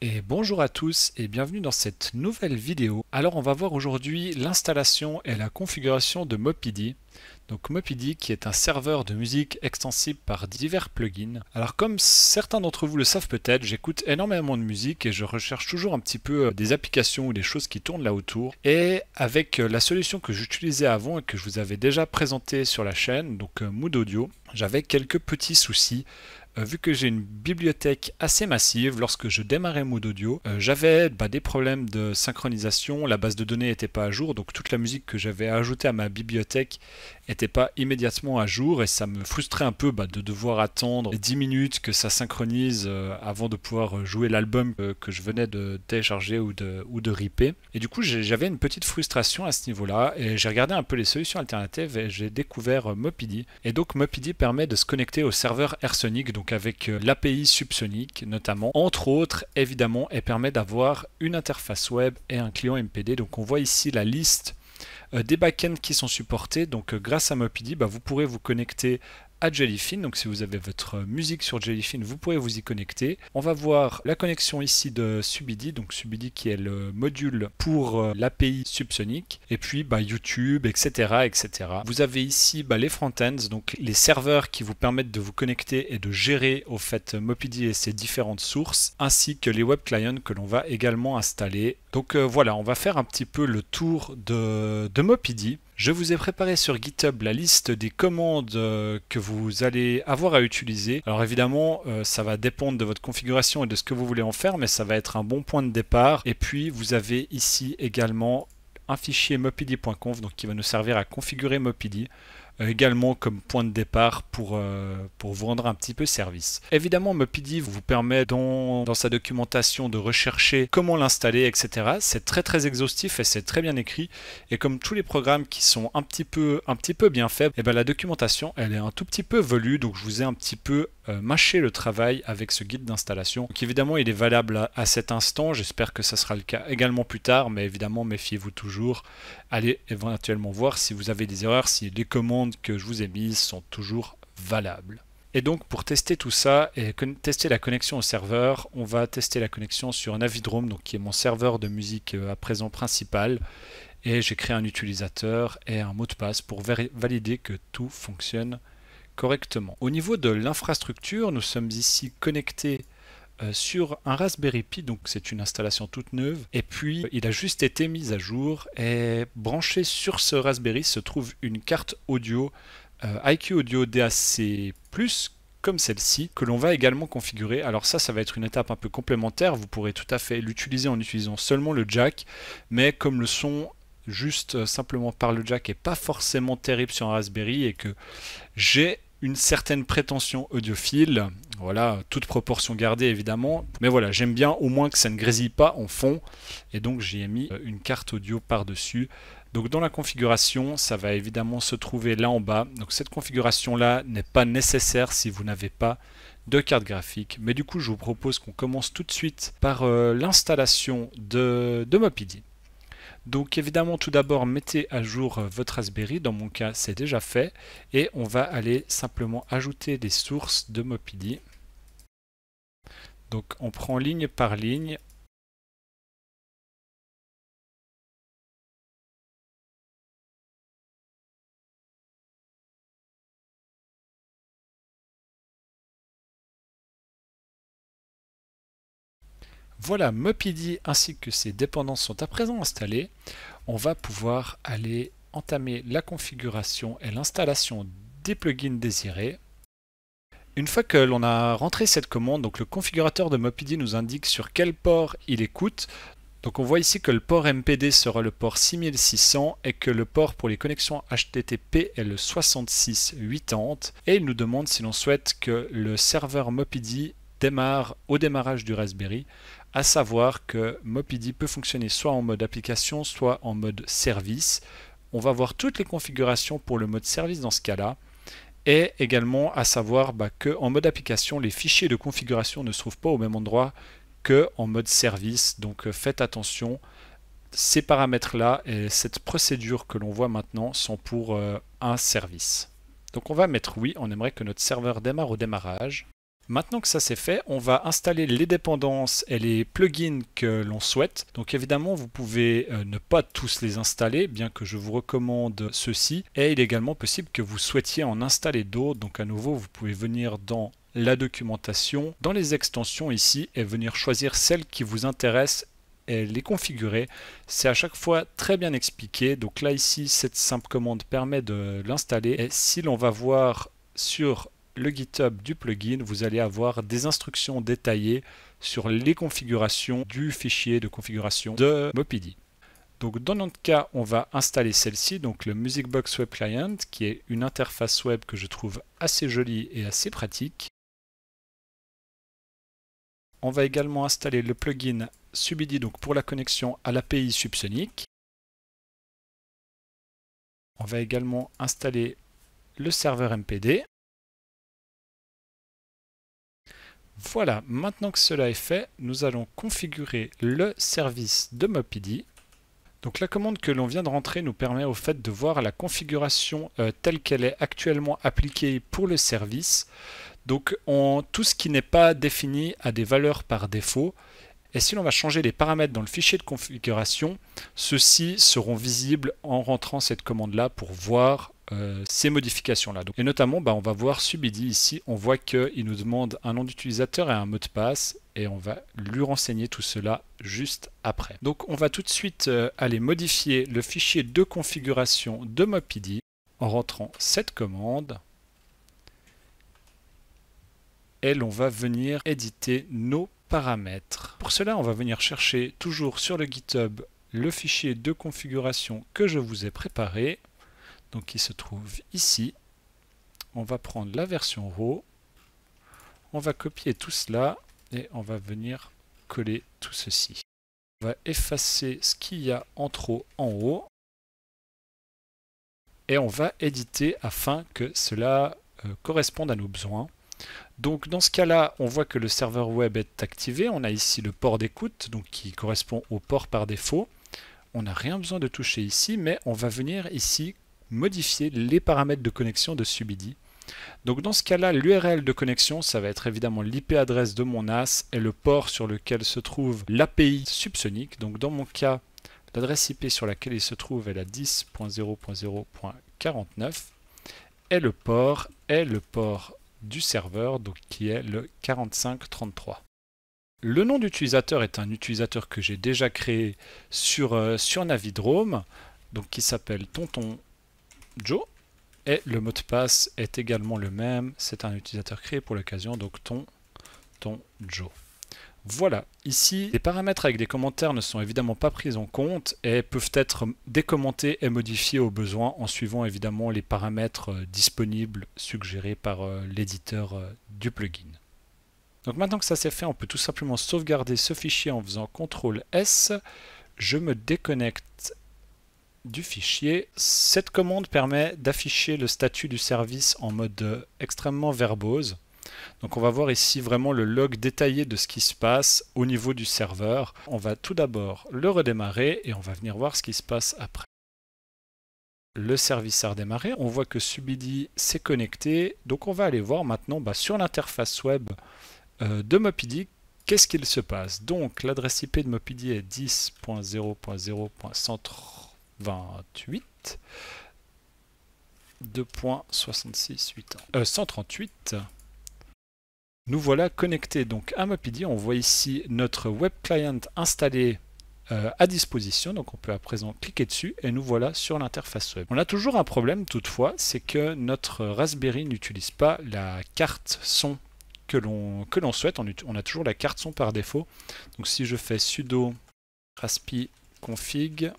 Et bonjour à tous et bienvenue dans cette nouvelle vidéo. Alors on va voir aujourd'hui l'installation et la configuration de Mopidi. Donc Mopidi qui est un serveur de musique extensible par divers plugins. Alors comme certains d'entre vous le savent peut-être, j'écoute énormément de musique et je recherche toujours un petit peu des applications ou des choses qui tournent là autour. Et avec la solution que j'utilisais avant et que je vous avais déjà présentée sur la chaîne, donc Mood Audio, j'avais quelques petits soucis. Vu que j'ai une bibliothèque assez massive, lorsque je démarrais Mood Audio, j'avais des problèmes de synchronisation, la base de données n'était pas à jour, donc toute la musique que j'avais ajoutée à ma bibliothèque n'était pas immédiatement à jour et ça me frustrait un peu de devoir attendre 10 minutes que ça synchronise avant de pouvoir jouer l'album que je venais de télécharger ou de ripper. Et du coup j'avais une petite frustration à ce niveau-là et j'ai regardé un peu les solutions alternatives et j'ai découvert Mopidi. Et donc Mopidi permet de se connecter au serveur AirSonic, donc avec l'API Subsonic notamment, entre autres évidemment, et permet d'avoir une interface web et un client MPD. Donc on voit ici la liste des backends qui sont supportés. Donc grâce à Mopidi, vous pourrez vous connecter à Jellyfin. Donc si vous avez votre musique sur Jellyfin, vous pourrez vous y connecter. On va voir la connexion ici de Subidi, donc Subidi qui est le module pour l'API Subsonic, et puis YouTube, etc., etc. Vous avez ici les frontends, donc les serveurs qui vous permettent de vous connecter et de gérer au fait Mopidi et ses différentes sources, ainsi que les web clients que l'on va également installer. Donc voilà, on va faire un petit peu le tour de Mopidi. Je vous ai préparé sur GitHub la liste des commandes que vous allez avoir à utiliser. Alors évidemment, ça va dépendre de votre configuration et de ce que vous voulez en faire, mais ça va être un bon point de départ. Et puis, vous avez ici également un fichier mopidi.conf donc qui va nous servir à configurer Mopidi. Également comme point de départ pour vous rendre un petit peu service. Évidemment, Mopidi vous permet dans sa documentation de rechercher comment l'installer, etc. C'est très exhaustif et c'est très bien écrit. Et comme tous les programmes qui sont un petit peu bien faits, la documentation elle est un tout petit peu velue. Donc je vous ai un petit peu mâché le travail avec ce guide d'installation. Donc évidemment, il est valable à cet instant. J'espère que ça sera le cas également plus tard, mais évidemment, méfiez-vous toujours. Allez éventuellement voir si vous avez des erreurs, si les commandes que je vous ai mises sont toujours valables. Et donc pour tester tout ça et tester la connexion au serveur, on va tester la connexion sur Navidrome, donc qui est mon serveur de musique à présent principal. Et j'ai créé un utilisateur et un mot de passe pour valider que tout fonctionne correctement. Au niveau de l'infrastructure, nous sommes ici connectés sur un Raspberry Pi, donc c'est une installation toute neuve, et puis il a juste été mis à jour et branché sur ce Raspberry se trouve une carte audio IQ Audio DAC+, comme celle-ci, que l'on va également configurer. Alors ça va être une étape un peu complémentaire, vous pourrez tout à fait l'utiliser en utilisant seulement le jack, mais comme le son juste simplement par le jack est pas forcément terrible sur un Raspberry et que j'ai une certaine prétention audiophile, voilà, toute proportion gardée évidemment, mais voilà, j'aime bien au moins que ça ne grésille pas en fond, et donc j'y ai mis une carte audio par-dessus. Donc dans la configuration, ça va évidemment se trouver là en bas, donc cette configuration là n'est pas nécessaire si vous n'avez pas de carte graphique, mais du coup je vous propose qu'on commence tout de suite par l'installation de Mopidi. Donc évidemment tout d'abord mettez à jour votre Raspberry, dans mon cas c'est déjà fait, et on va aller simplement ajouter des sources de Mopidi. Donc on prend ligne par ligne. Voilà, Mopidi ainsi que ses dépendances sont à présent installées. On va pouvoir aller entamer la configuration et l'installation des plugins désirés. Une fois que l'on a rentré cette commande, donc le configurateur de Mopidi nous indique sur quel port il écoute. Donc on voit ici que le port MPD sera le port 6600 et que le port pour les connexions HTTP est le 6680, et il nous demande si l'on souhaite que le serveur Mopidi démarre au démarrage du Raspberry, à savoir que Mopidi peut fonctionner soit en mode application, soit en mode service. On va voir toutes les configurations pour le mode service dans ce cas-là. Et également à savoir qu'en mode application, les fichiers de configuration ne se trouvent pas au même endroit que en mode service. Donc faites attention, ces paramètres-là et cette procédure que l'on voit maintenant sont pour un service. Donc on va mettre oui, on aimerait que notre serveur démarre au démarrage. Maintenant que ça c'est fait, on va installer les dépendances et les plugins que l'on souhaite. Donc évidemment, vous pouvez ne pas tous les installer, bien que je vous recommande ceux-ci. Et il est également possible que vous souhaitiez en installer d'autres. Donc à nouveau, vous pouvez venir dans la documentation, dans les extensions ici, et venir choisir celles qui vous intéressent et les configurer. C'est à chaque fois très bien expliqué. Donc là ici, cette simple commande permet de l'installer. Et si l'on va voir sur le GitHub du plugin, vous allez avoir des instructions détaillées sur les configurations du fichier de configuration de Mopidi. Donc dans notre cas, on va installer celle-ci, donc le Musicbox Web Client, qui est une interface web que je trouve assez jolie et assez pratique. On va également installer le plugin Subidi, donc pour la connexion à l'API Subsonic. On va également installer le serveur MPD. Voilà, maintenant que cela est fait, nous allons configurer le service de Mopidi. Donc la commande que l'on vient de rentrer nous permet au fait de voir la configuration telle qu'elle est actuellement appliquée pour le service. Donc tout ce qui n'est pas défini a des valeurs par défaut. Et si l'on va changer les paramètres dans le fichier de configuration, ceux-ci seront visibles en rentrant cette commande-là pour voir ces modifications-là. Et notamment, on va voir Subidi ici, on voit qu'il nous demande un nom d'utilisateur et un mot de passe, et on va lui renseigner tout cela juste après. Donc on va tout de suite aller modifier le fichier de configuration de Mopidi en rentrant cette commande. Et l'on va venir éditer nos paramètres. Pour cela, on va venir chercher toujours sur le GitHub le fichier de configuration que je vous ai préparé, donc qui se trouve ici. On va prendre la version RAW, on va copier tout cela et on va venir coller tout ceci. On va effacer ce qu'il y a en trop en haut et on va éditer afin que cela corresponde à nos besoins. Donc dans ce cas-là, on voit que le serveur web est activé. On a ici le port d'écoute, donc qui correspond au port par défaut. On n'a rien besoin de toucher ici, mais on va venir ici modifier les paramètres de connexion de Subidi. Donc dans ce cas-là, l'URL de connexion, ça va être évidemment l'IP adresse de mon NAS et le port sur lequel se trouve l'API Subsonic. Donc dans mon cas, l'adresse IP sur laquelle il se trouve est la 10.0.0.49 et le port est le port du serveur, donc qui est le 4533. Le nom d'utilisateur est un utilisateur que j'ai déjà créé sur Navidrome, donc qui s'appelle Tonton Joe, et le mot de passe est également le même, c'est un utilisateur créé pour l'occasion, donc Tonton Joe. Voilà, ici les paramètres avec des commentaires ne sont évidemment pas pris en compte et peuvent être décommentés et modifiés au besoin en suivant évidemment les paramètres disponibles suggérés par l'éditeur du plugin. Donc maintenant que ça c'est fait, on peut tout simplement sauvegarder ce fichier en faisant CTRL S. Je me déconnecte du fichier. Cette commande permet d'afficher le statut du service en mode extrêmement verbose. Donc on va voir ici vraiment le log détaillé de ce qui se passe au niveau du serveur. On va tout d'abord le redémarrer et on va venir voir ce qui se passe après. Le service a redémarré, on voit que Subidi s'est connecté. Donc on va aller voir maintenant sur l'interface web de Mopidi qu'est-ce qu'il se passe. Donc l'adresse IP de Mopidi est 10.0.0.128. 138. Nous voilà connectés donc à Mopidi. On voit ici notre web client installé à disposition. Donc on peut à présent cliquer dessus et nous voilà sur l'interface web. On a toujours un problème toutefois, c'est que notre Raspberry n'utilise pas la carte son que l'on souhaite. On a toujours la carte son par défaut. Donc si je fais sudo raspi config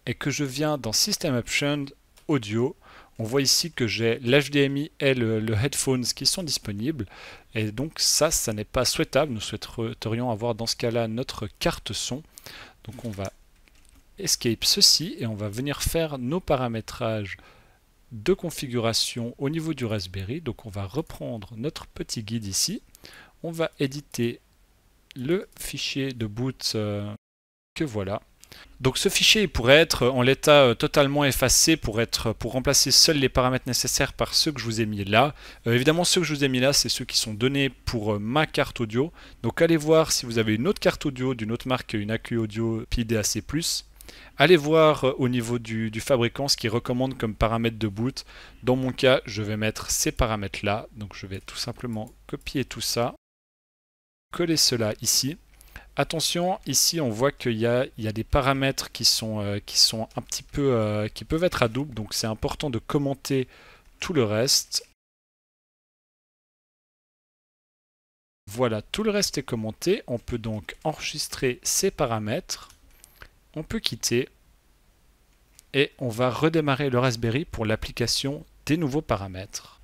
et que je viens dans System Options Audio, on voit ici que j'ai l'HDMI et le headphones qui sont disponibles. Et donc ça n'est pas souhaitable. Nous souhaiterions avoir dans ce cas-là notre carte son. Donc on va escape ceci et on va venir faire nos paramétrages de configuration au niveau du Raspberry. Donc on va reprendre notre petit guide ici. On va éditer le fichier de boot que voilà. Donc ce fichier il pourrait être en l'état totalement effacé pour remplacer seuls les paramètres nécessaires par ceux que je vous ai mis là. Évidemment ceux que je vous ai mis là c'est ceux qui sont donnés pour ma carte audio. Donc allez voir si vous avez une autre carte audio d'une autre marque, une AQ Audio PIDAC+. Allez voir au niveau du fabricant ce qu'il recommande comme paramètres de boot. Dans mon cas je vais mettre ces paramètres là. Donc je vais tout simplement copier tout ça, coller cela ici. Attention, ici on voit qu'il y a des paramètres qui sont un petit peu qui peuvent être à double, donc c'est important de commenter tout le reste. Voilà, tout le reste est commenté. On peut donc enregistrer ces paramètres. On peut quitter et on va redémarrer le Raspberry pour l'application des nouveaux paramètres.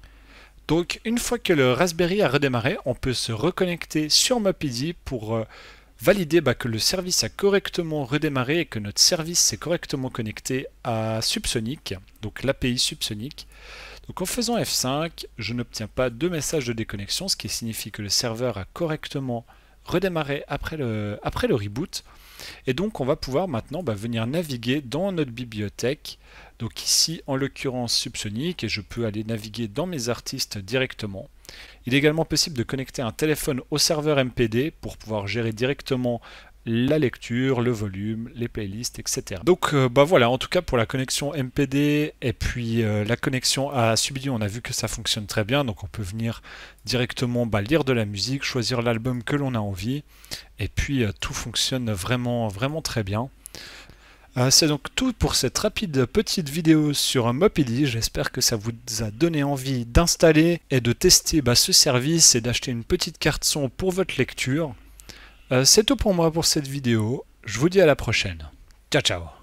Donc une fois que le Raspberry a redémarré, on peut se reconnecter sur Mopedy pour valider que le service a correctement redémarré et que notre service s'est correctement connecté à Subsonic, donc l'API Subsonic. Donc en faisant F5, je n'obtiens pas de message de déconnexion, ce qui signifie que le serveur a correctement redémarré après le reboot. Et donc on va pouvoir maintenant venir naviguer dans notre bibliothèque. Donc ici en l'occurrence Subsonic, et je peux aller naviguer dans mes artistes directement. Il est également possible de connecter un téléphone au serveur MPD pour pouvoir gérer directement la lecture, le volume, les playlists, etc. Donc voilà, en tout cas pour la connexion MPD et puis la connexion à Subidium, on a vu que ça fonctionne très bien. Donc on peut venir directement lire de la musique, choisir l'album que l'on a envie, et puis tout fonctionne vraiment, vraiment très bien. C'est donc tout pour cette rapide petite vidéo sur Mopedy. J'espère que ça vous a donné envie d'installer et de tester ce service et d'acheter une petite carte son pour votre lecture. C'est tout pour moi pour cette vidéo. Je vous dis à la prochaine. Ciao ciao.